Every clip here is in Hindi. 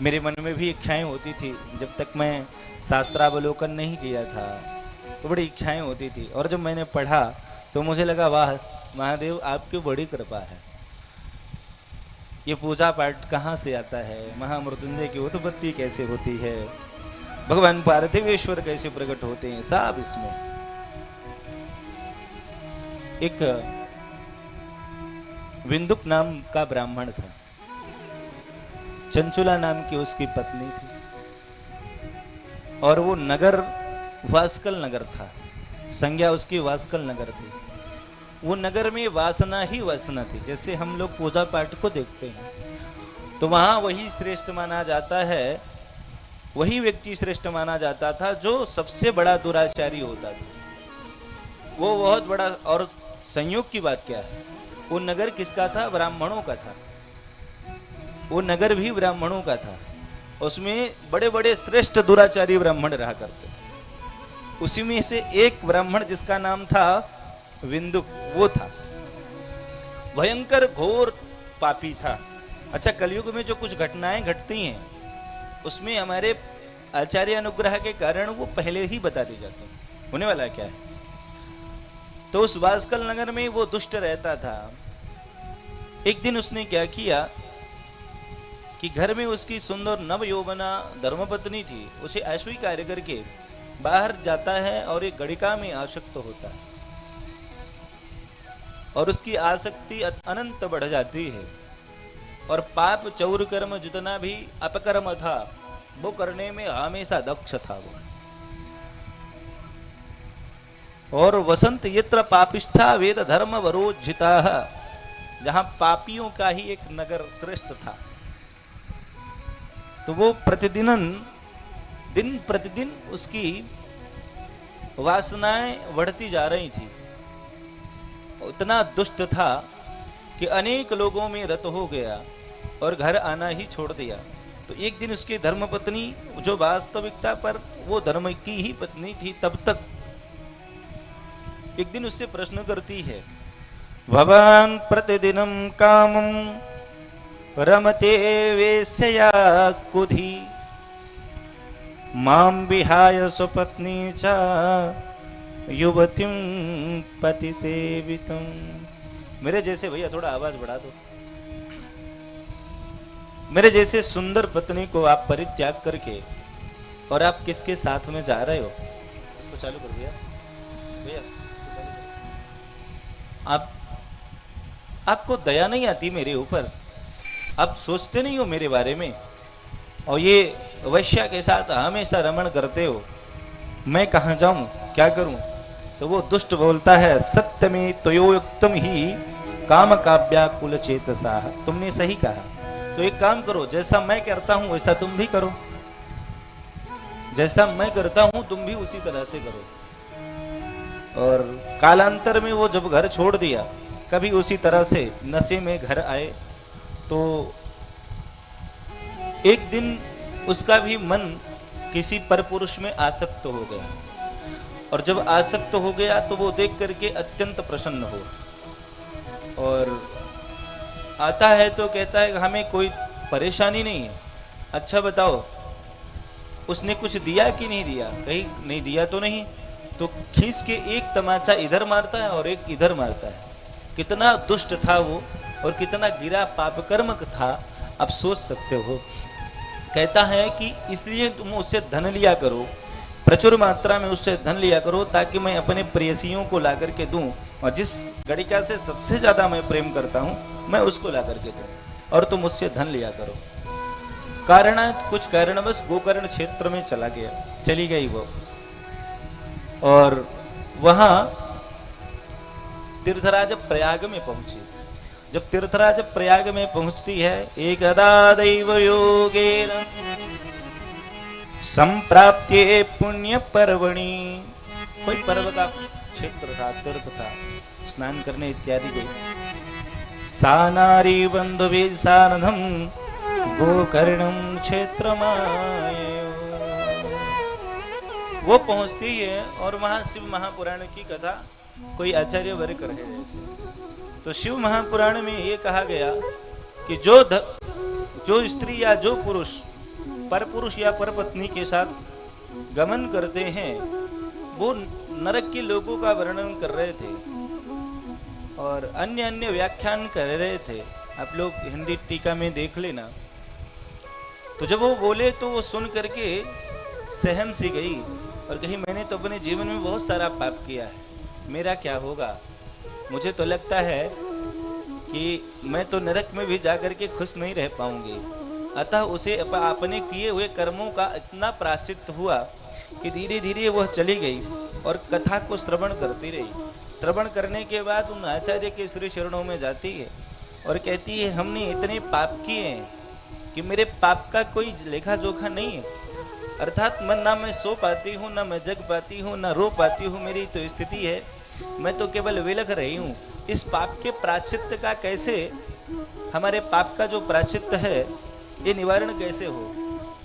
मेरे मन में भी इच्छाएं होती थी। जब तक मैं शास्त्रावलोकन नहीं किया था तो बड़ी इच्छाएं होती थी, और जब मैंने पढ़ा तो मुझे लगा वाह महादेव आपकी बड़ी कृपा है। ये पूजा पाठ कहाँ से आता है, महामृत्युंजय की उत्पत्ति कैसे होती है, भगवान पार्थिवेश्वर कैसे प्रकट होते हैं, सब इसमें। एक विंदुक नाम का ब्राह्मण था, चंचुला नाम की उसकी पत्नी थी, और वो नगर वास्कल नगर था, संज्ञा उसकी वास्कल नगर थी। वो नगर में वासना ही वासना थी। जैसे हम लोग पूजा पाठ को देखते हैं तो वहां वही श्रेष्ठ माना जाता है, वही व्यक्ति श्रेष्ठ माना जाता था जो सबसे बड़ा दुराचारी होता था, वो बहुत बड़ा। और संयोग की बात क्या है, वो नगर किसका था, ब्राह्मणों का था। वो नगर भी ब्राह्मणों का था, उसमें बड़े बड़े श्रेष्ठ दुराचारी ब्राह्मण रहा करते थे। उसी में से एक ब्राह्मण जिसका नाम था विंदुक, वो था भयंकर घोर पापी था। अच्छा, कलयुग में जो कुछ घटनाएं घटती हैं उसमें हमारे आचार्य अनुग्रह के कारण वो पहले ही बता दी जाती हैं होने वाला क्या है। तो उस वास्कल नगर में वो दुष्ट रहता था। एक दिन उसने क्या किया कि घर में उसकी सुंदर नव यौवना धर्मपत्नी थी, उसे अस्वीकार करके बाहर जाता है और एक गड़िका में आसक्त होता है, और उसकी आसक्ति अनंत बढ़ जाती है। और पाप चौर कर्म जितना भी अपकर्म था वो करने में हमेशा दक्ष था वो। और वसंत यत्र पापिष्ठा वेद धर्म वरोज्जिता, जहां पापियों का ही एक नगर श्रेष्ठ था। तो वो दिन प्रतिदिन उसकी वासनाएं बढ़ती जा रही थी। उतना दुष्ट था कि अनेक लोगों में रत हो गया और घर आना ही छोड़ दिया। तो एक दिन उसकी धर्मपत्नी, जो वास्तविकता पर वो धर्म की ही पत्नी थी तब तक, एक दिन उससे प्रश्न करती है, भवान प्रतिदिनम कामम रमते वेश्या कुधी माम विहाय स्वपत्नी चा युवतीम पति सेवितम। मेरे जैसे, भैया थोड़ा आवाज बढ़ा दो, मेरे जैसे सुंदर पत्नी को आप परित्याग करके और आप किसके साथ में जा रहे हो। इसको चालू कर दिया भैया। आपको दया नहीं आती मेरे ऊपर, आप सोचते नहीं हो मेरे बारे में, और ये वैश्या के साथ हमेशा रमण करते हो। मैं कहाँ जाऊं, क्या करूं। तो वो दुष्ट बोलता है, सत्य में त्वयोक्तम ही काम काव्याकुल चेतसा। तुमने सही कहा, तो एक काम करो, जैसा मैं करता हूं वैसा तुम भी करो, जैसा मैं करता हूं तुम भी उसी तरह से करो। और कालांतर में वो जब घर छोड़ दिया, कभी उसी तरह से नशे में घर आए, तो एक दिन उसका भी मन किसी परपुरुष में आसक्त हो गया, और जब आसक्त हो गया तो वो देख करके अत्यंत प्रसन्न हो, और आता है तो कहता है हमें कोई परेशानी नहीं है, अच्छा बताओ उसने कुछ दिया कि नहीं दिया। कहीं नहीं दिया तो नहीं, तो खींच के एक तमाचा इधर मारता है और एक इधर मारता है। कितना दुष्ट था वो और कितना गिरा पापकर्मक था, आप सोच सकते हो। कहता है कि इसलिए तुम उससे धन लिया करो, प्रचुर मात्रा में उससे धन लिया करो, ताकि मैं अपने प्रेयसियों को ला करके दूं, और जिस गड़िका से सबसे ज्यादा मैं प्रेम करता हूं मैं उसको ला करके दूं, और तुम उससे धन लिया करो। कुछ कारणवश गोकर्ण क्षेत्र में चली गई वो, और वहां तीर्थराज प्रयाग में पहुंची। जब तीर्थराज प्रयाग में पहुंचती है, एकदा दैव योगेन संप्राप्त्ये पुण्य पर्वणि, कोई पर्व का क्षेत्र था, तीर्थ था, स्नान करने इत्यादि गई। सा नारी बंधुभि सार्धम गोकर्णम क्षेत्रमाय, वो पहुंचती है और वहां शिव महापुराण की कथा कोई आचार्य वर्ग कर रहे थे। तो शिव महापुराण में ये कहा गया कि जो स्त्री या जो पुरुष परपुरुष या परपत्नी के साथ गमन करते हैं, वो नरक के लोगों का वर्णन कर रहे थे और अन्य अन्य व्याख्यान कर रहे थे। आप लोग हिंदी टीका में देख लेना। तो जब वो बोले तो वो सुन करके सहम सी गई और कही, मैंने तो अपने जीवन में बहुत सारा पाप किया है, मेरा क्या होगा? मुझे तो लगता है कि मैं तो नरक में भी जाकर के खुश नहीं रह पाऊंगी। अतः उसे अपने किए हुए कर्मों का इतना प्रायश्चित हुआ कि धीरे धीरे वह चली गई और कथा को श्रवण करती रही। श्रवण करने के बाद उन आचार्य के श्री चरणों में जाती है और कहती है, हमने इतने पाप किए हैं कि मेरे पाप का कोई लेखा जोखा नहीं है। अर्थात मैं ना मैं सो पाती हूँ, ना मैं जग पाती हूँ, ना रो पाती हूँ। मेरी तो स्थिति है, मैं तो केवल विलख रही हूँ। इस पाप के प्रायश्चित का कैसे, हमारे पाप का जो प्रायश्चित है ये निवारण कैसे हो?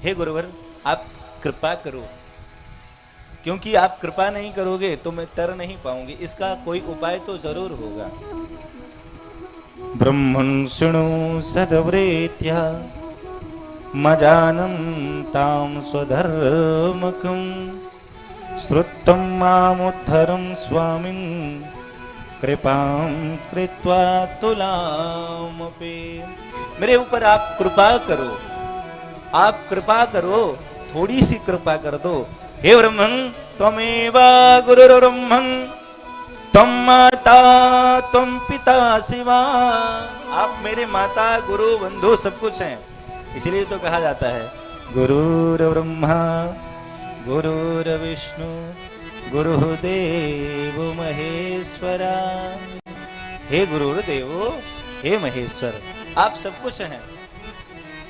हे गुरुवर, आप कृपा करो, क्योंकि आप कृपा नहीं करोगे तो मैं तर नहीं पाऊंगी। इसका कोई उपाय तो जरूर होगा। ब्रह्मन् शृणु सदव्रेत्या मजानं तां स्वधर्मकं श्रुतं मामुद्धरं स्वामिन् कृपां कृत्वा तुलामपि। मेरे ऊपर आप कृपा करो, आप कृपा करो, थोड़ी सी कृपा कर दो। हे ब्रह्मन् त्वमेव गुरुर्ब्रह्मन् त्वं माता त्वं पिता शिवा। आप मेरे माता, गुरु, बंधु सब कुछ हैं। इसलिए तो कहा जाता है गुरुर्ब्रह्मा गुरुर्विष्णु गुरुदेव महेश्वरा। हे गुरुदेव, हे महेश्वर, आप सब कुछ हैं।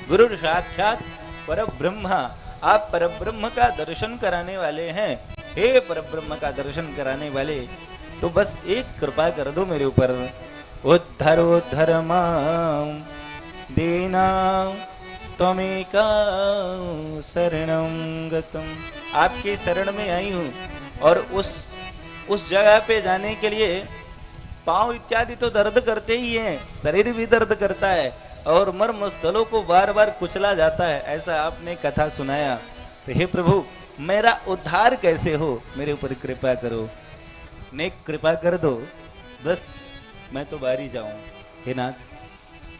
गुरु साक्षात परब्रह्मा, आप परब्रह्म का दर्शन कराने वाले हैं। हे परब्रह्म का दर्शन कराने वाले, तो बस एक कृपा कर दो मेरे ऊपर। उद्धरोद्धर मां दीनां त्वमेका शरणं गतम्। आपकी शरण में आई हूँ और उस जगह पे जाने के लिए पांव इत्यादि तो दर्द करते ही हैं, शरीर भी दर्द करता है और मर्म स्थलों को बार बार कुचला जाता है। ऐसा आपने कथा सुनाया। तो हे प्रभु, मेरा उद्धार कैसे हो? मेरे ऊपर कृपा करो, नेक कृपा कर दो, बस मैं तो बाहर ही जाऊं। हे नाथ,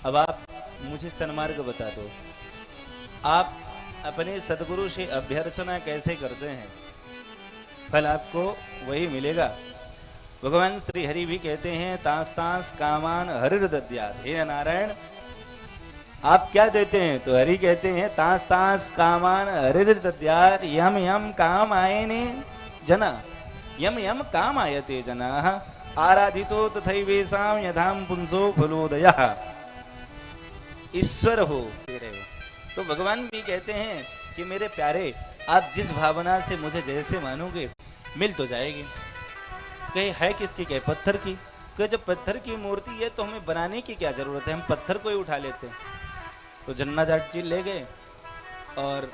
अब आप मुझे सन्मार्ग बता दो। आप अपने सदगुरु से अभ्यर्चना कैसे करते हैं, फल आपको वही मिलेगा। भगवान श्री हरि भी कहते हैं, तांस तांस कामान हरिर दद्यात्। हे नारायण, आप क्या देते हैं? तो हरि कहते हैं, तांस तांस कामान हरिर दद्यात्। यम यम काम आयने जना, यम यम काम आयते जनाः आराधितो तथैवेषां यथां पुंसो फलोदयः। ईश्वर हो तेरे हो। तो भगवान भी कहते हैं कि मेरे प्यारे, आप जिस भावना से मुझे जैसे मानोगे मिल तो जाएगी। कहे है किसकी? कहे पत्थर की। कहे जब पत्थर की मूर्ति है तो हमें बनाने की क्या जरूरत है, हम पत्थर को ही उठा लेते हैं। तो जन्ना जाट जी ले गए और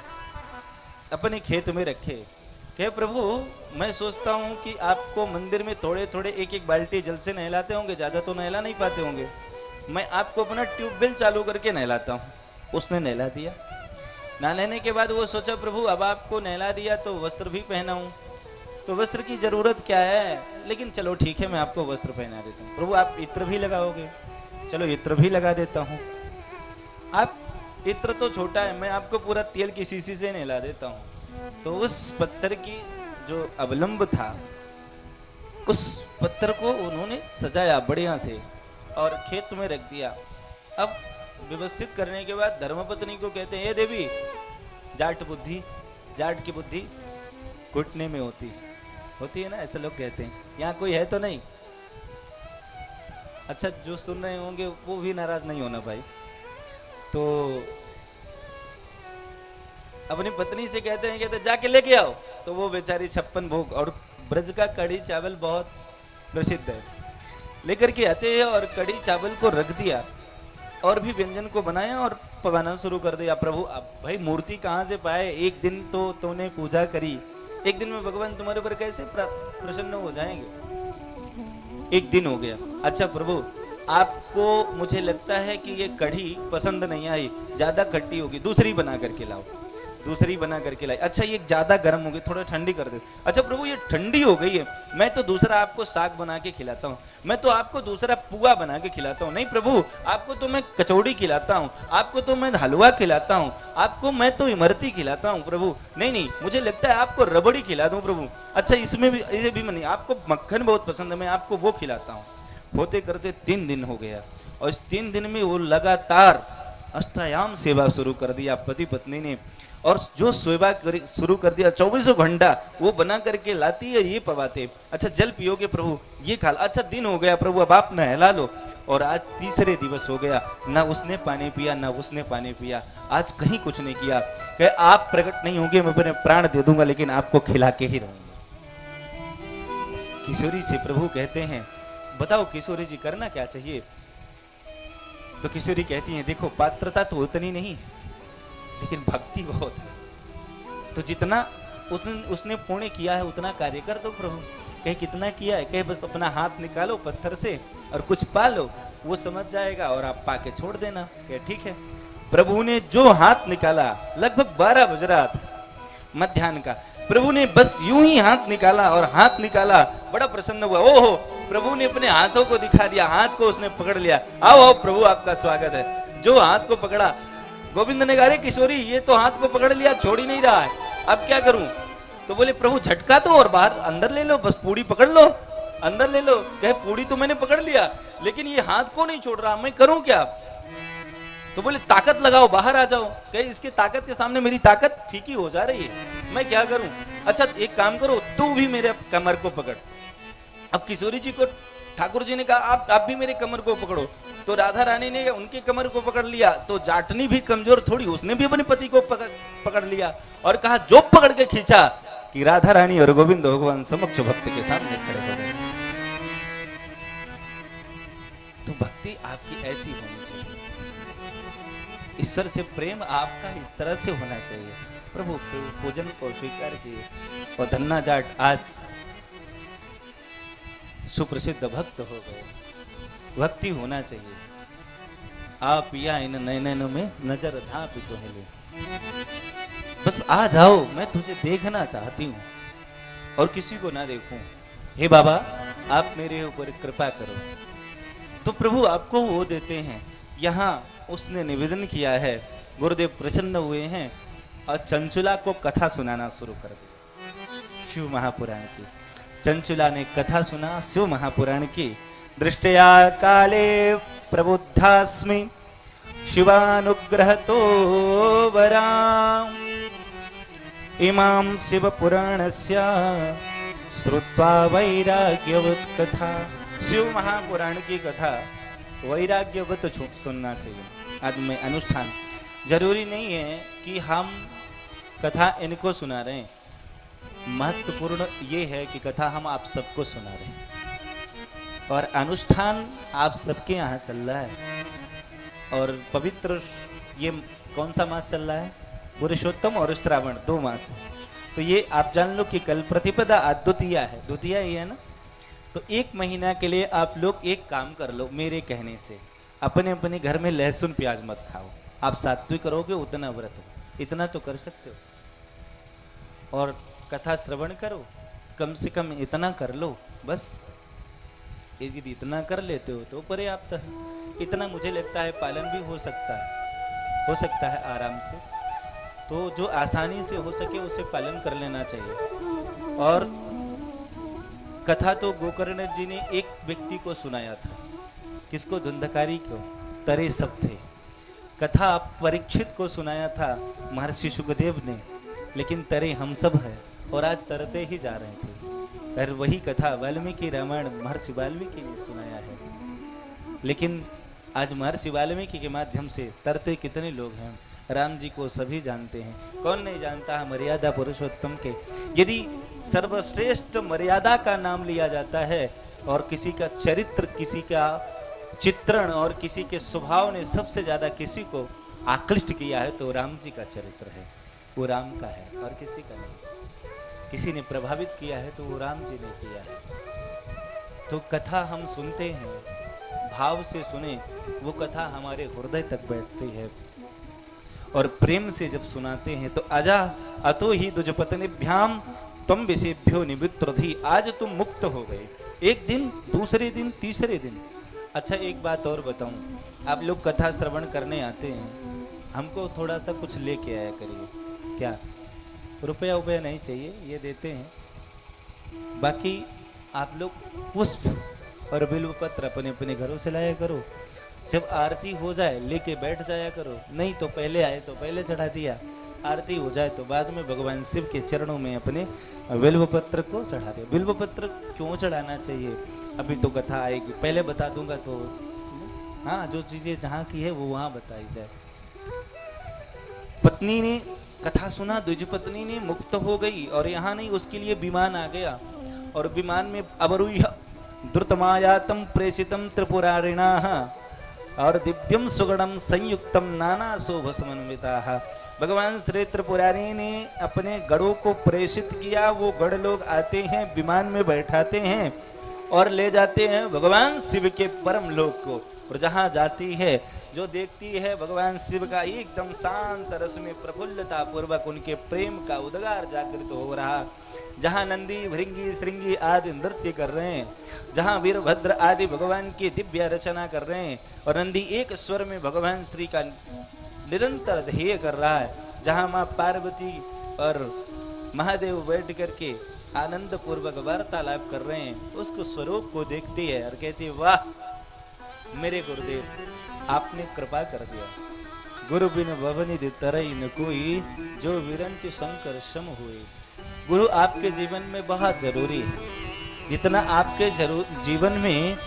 अपने खेत में रखे। कहे प्रभु, मैं सोचता हूँ कि आपको मंदिर में थोड़े थोड़े एक एक बाल्टी जल से नहलाते होंगे, ज्यादा तो नहला नहीं पाते होंगे। मैं आपको अपना ट्यूबवेल चालू करके नहलाता हूँ। उसने नहला दिया। नहलाने के बाद वो सोचा, प्रभु अब आपको नहला दिया तो वस्त्र भी पहनाऊं, तो वस्त्र की जरूरत क्या है, लेकिन चलो ठीक है, मैं आपको वस्त्र पहना देता हूँ। प्रभु आप इत्र भी लगाओगे? चलो इत्र भी लगा देता हूँ। आप इत्र तो छोटा है, मैं आपको पूरा तेल की शीशी से नहला देता हूँ। तो उस पत्थर की जो अवलंब था, उस पत्थर को उन्होंने सजाया बढ़िया से और खेत में रख दिया। अब व्यवस्थित करने के बाद धर्मपत्नी को कहते हैं, ये देवी, जाट बुद्धि, जाट की बुद्धि घुटने में होती है ना, ऐसे लोग कहते हैं। यहाँ कोई है तो नहीं? अच्छा, जो सुन रहे होंगे वो भी नाराज नहीं होना भाई। तो अपनी पत्नी से कहते जाके लेके आओ। तो वो बेचारी 56 भोग, और ब्रज का कड़ी चावल बहुत प्रसिद्ध है, लेकर के आते हैं और कड़ी चावल को रख दिया और भी व्यंजन को बनाया और पकाना शुरू कर दिया। प्रभु अब भाई मूर्ति कहाँ से पाए? एक दिन तो तूने पूजा करी, एक दिन में भगवान तुम्हारे ऊपर कैसे प्रसन्न हो जाएंगे? एक दिन हो गया। अच्छा प्रभु, आपको मुझे लगता है कि ये कढ़ी पसंद नहीं आई, ज्यादा खट्टी होगी, दूसरी बना करके लाओ। दूसरी बना करके लाई। अच्छा ये ज्यादा गर्म हो गई, थोड़ा ठंडी कर दे। अच्छा प्रभु ये ठंडी हो गई है, मैं तो दूसरा आपको साग बना के खिलाता हूँ, मैं तो आपको दूसरा पुआ बना के खिलाता हूँ। नहीं प्रभु, आपको तो मैं कचौड़ी खिलाता हूँ, आपको तो मैं हलवा खिलाता हूँ, आपको मैं तो इमरती खिलाता हूँ प्रभु। नहीं नहीं, मुझे लगता है आपको रबड़ी खिला दूं प्रभु। अच्छा इसमें भी, इसे भी नहीं, आपको मक्खन बहुत पसंद है, मैं आपको वो खिलाता हूँ। होते करते 3 दिन हो गया, और इस 3 दिन में वो लगातार अष्टायाम सेवा शुरू कर दिया पति पत्नी ने। और जो सेवा शुरू कर दिया, 24 घंटा वो बना करके लाती है, ये पवाते। अच्छा जल पियोगे प्रभु, ये खा। अच्छा दिन हो गया प्रभु, अब आप नहला लो। और आज तीसरे दिवस हो गया, ना उसने पानी पिया ना उसने पानी पिया, आज कहीं कुछ नहीं किया। कहे आप प्रकट नहीं होंगे, मैं अपने प्राण दे दूंगा, लेकिन आपको खिला के ही रहूंगा। किशोरी से प्रभु कहते हैं, बताओ किशोरी जी करना क्या चाहिए? तो किशोरी कहती हैं, देखो पात्रता तो उतनी नहीं है, लेकिन भक्ति बहुत है। तो जितना उसने पुण्य किया है उतना कार्य कर दो प्रभु। कहे कितना किया है? कहे बस अपना हाथ निकालो पत्थर से और कुछ पा लो, वो समझ जाएगा और आप पाके छोड़ देना। कहे ठीक है। प्रभु ने जो हाथ निकाला, लगभग 12 बज रहा था मध्याह्न का, प्रभु ने बस यूं ही हाथ निकाला, और हाथ निकाला, बड़ा प्रसन्न हुआ। ओहो, प्रभु ने अपने हाथों को दिखा दिया, हाथ को उसने पकड़ लिया। आओ आओ प्रभु आपका स्वागत है। जो हाथ को पकड़ा, गोविंद ने कहा किशोरी ये तो हाथ को पकड़ लिया, छोड़ ही नहीं रहा है, अब क्या करूं? तो बोले प्रभु झटका दो और बाहर अंदर ले लो, बस पूड़ी पकड़ लो, अंदर ले लो। कहे पूड़ी तो मैंने पकड़ लिया, लेकिन ये हाथ को नहीं छोड़ रहा, मैं करूं क्या? तो बोले ताकत लगाओ, बाहर आ जाओ। कहे इसके ताकत के सामने मेरी ताकत फीकी हो जा रही है, मैं क्या करूं? अच्छा एक काम करो, तू भी मेरे कमर को पकड़। अब किशोरी जी को ठाकुर जी ने कहा आप भी मेरे कमर को पकड़ो। तो राधा रानी ने उनके कमर को पकड़ लिया। तो जाटनी भी कमजोर थोड़ी, उसने भी अपने पति को पकड़ लिया और कहा जो पकड़ के खींचा कि राधा रानी और गोविंद भगवान समक्ष भक्त के सामने खड़े हो गए। तो भक्ति आपकी ऐसी होनी चाहिए, ईश्वर से प्रेम आपका इस तरह से होना चाहिए। प्रभु पूजन को स्वीकार किए, और धन्ना जाट आज सुप्रसिद्ध भक्त हो गए। भक्ति होना चाहिए। आप या इन नयनों में नजर धापी तो है, बस आ जाओ, मैं तुझे देखना चाहती हूँ और किसी को ना देखूं। हे बाबा आप मेरे ऊपर कृपा करो। तो प्रभु आपको वो देते हैं। यहाँ उसने निवेदन किया है, गुरुदेव प्रसन्न हुए हैं और चंचुला को कथा सुनाना शुरू कर दी, शिव महापुराण की। चंचुला ने कथा सुना शिव महापुराण की। दृष्टया काले प्रबुद्धास्मि शिवानुग्रहतो वराम इमां शिव पुराणस्य श्रुत्वा वैराग्यवत कथा। शिव महापुराण की कथा वैराग्यवत सुनना चाहिए। आज में अनुष्ठान जरूरी नहीं है कि हम कथा इनको सुना रहे हैं, महत्वपूर्ण ये है कि कथा हम आप सबको सुना रहे हैं, और अनुष्ठान आप सबके यहाँ चल रहा है। और पवित्र ये कौन सा मास चल रहा है? पुरुषोत्तम और श्रावण 2 मास है। तो ये आप जान लो कि कल प्रतिपदा, आज द्वितीया है, द्वितीया ही है ना। तो 1 महीना के लिए आप लोग एक काम कर लो मेरे कहने से, अपने अपने घर में लहसुन प्याज मत खाओ। आप सात्विक करोगे उतना व्रत हो, इतना तो कर सकते हो। और कथा श्रवण करो, कम से कम इतना कर लो बस। यदि इतना कर लेते हो तो पर्याप्त है। इतना मुझे लगता है पालन भी हो सकता है आराम से। तो जो आसानी से हो सके उसे पालन कर लेना चाहिए। और कथा तो गोकर्ण जी ने एक व्यक्ति को सुनाया था। किसको? धुंधकारी को। तरे सब थे। कथा परीक्षित को सुनाया था महर्षि सुखदेव ने, लेकिन तरे हम सब है और आज तरते ही जा रहे थे। और वही कथा वाल्मीकि रामायण महर्षि वाल्मीकि ने सुनाया है, लेकिन आज महर्षि वाल्मीकि के माध्यम से तरते कितने लोग हैं? राम जी को सभी जानते हैं, कौन नहीं जानता है मर्यादा पुरुषोत्तम के। यदि सर्वश्रेष्ठ मर्यादा का नाम लिया जाता है और किसी का चरित्र, किसी का चित्रण और किसी के स्वभाव ने सबसे ज्यादा किसी को आकृष्ट किया है तो राम जी का चरित्र है, वो राम का है और किसी का नहीं। किसी ने प्रभावित किया है तो वो राम जी ने किया है। तो कथा हम सुनते हैं, भाव से सुने, वो कथा हमारे हृदय तक बैठती है। और प्रेम से जब सुनाते हैं तो अजा अतो ही दुजपत्नीभ्याम तुम विषेभ्यो निवृत्ति, आज तुम मुक्त हो गए। एक दिन, दूसरे दिन, तीसरे दिन। अच्छा एक बात और बताऊं, आप लोग कथा श्रवण करने आते हैं, हमको थोड़ा सा कुछ लेके आया करिए। क्या रुपया वुपया नहीं चाहिए, ये देते हैं। बाकी आप लोग पुष्प और बिल्वपत्र अपने अपने घरों से लाया करो। जब आरती हो जाए लेके बैठ जाया करो, नहीं तो पहले आए तो पहले चढ़ा दिया, आरती हो जाए तो बाद में भगवान शिव के चरणों में अपने बिल्वपत्र को चढ़ा दे। बिल्वपत्र क्यों चढ़ाना चाहिए अभी तो कथा आएगी, पहले बता दूंगा तो हाँ, जो चीजें जहाँ की है वो वहाँ बताई जाए। पत्नी ने कथा सुना, द्विज पत्नी ने मुक्त हो गई, और यहाँ नहीं उसके लिए विमान आ गया, और विमान में अवरूह्य द्रुतमायातम प्रेषितम त्रिपुरारिणा और दिव्यम सुगणम संयुक्तम नाना शोभ समन्विता। भगवान श्री त्रिपुरारी ने अपने गढ़ों को प्रेषित किया। वो गढ़ लोग आते हैं, विमान में बैठाते हैं और ले जाते हैं भगवान शिव के परम लोक को। और जहाँ जाती है, जो देखती है भगवान शिव का एकदम शांत रस में प्रफुल्लता पूर्वक उनके प्रेम का उद्गार जागृत हो रहा। जहाँ नंदी भृंगी श्रृंगी आदि नृत्य कर रहे हैं, जहाँ वीरभद्र आदि भगवान की दिव्य रचना कर रहे हैं, और नंदी एक स्वर में भगवान श्री का निरंतर ध्येय कर रहा है, जहाँ माँ पार्वती और महादेव बैठ करके आनंद पूर्वक वार्तालाप कर रहे हैं, उसको स्वरूप को देखती है और कहती है, वाह मेरे गुरुदेव, आपने कृपा कर दिया। गुरु बिन भवनिधि तरई न कोई, जो विरंच शंकर सम हुए। गुरु आपके जीवन में बहुत जरूरी है। जितना आपके जीवन में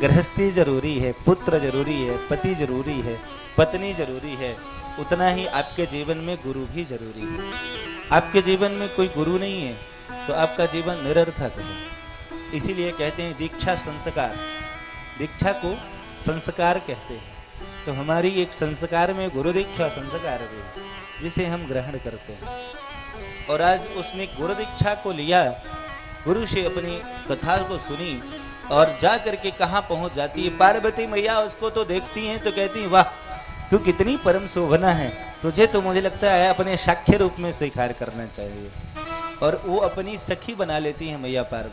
गृहस्थी जरूरी है, पुत्र जरूरी है, पति जरूरी है, पत्नी जरूरी है, उतना ही आपके जीवन में गुरु भी जरूरी है। आपके जीवन में कोई गुरु नहीं है तो आपका जीवन निरर्थक है। इसीलिए कहते हैं दीक्षा संस्कार, दीक्षा को संस्कार कहते हैं। तो हमारी एक संस्कार में गुरु दीक्षा संस्कार है, जिसे हम ग्रहण करते हैं। और आज उसने गुरु दीक्षा को लिया, गुरु से अपनी कथा को सुनी, और जा करके कहाँ पहुंच जाती है, पार्वती मैया उसको तो देखती हैं तो कहती हैं, वाह तू कितनी परम शोभना है, तुझे तो मुझे लगता है अपने साक्ष्य रूप में स्वीकार करना चाहिए। और वो अपनी सखी बना लेती है मैया पार्वती।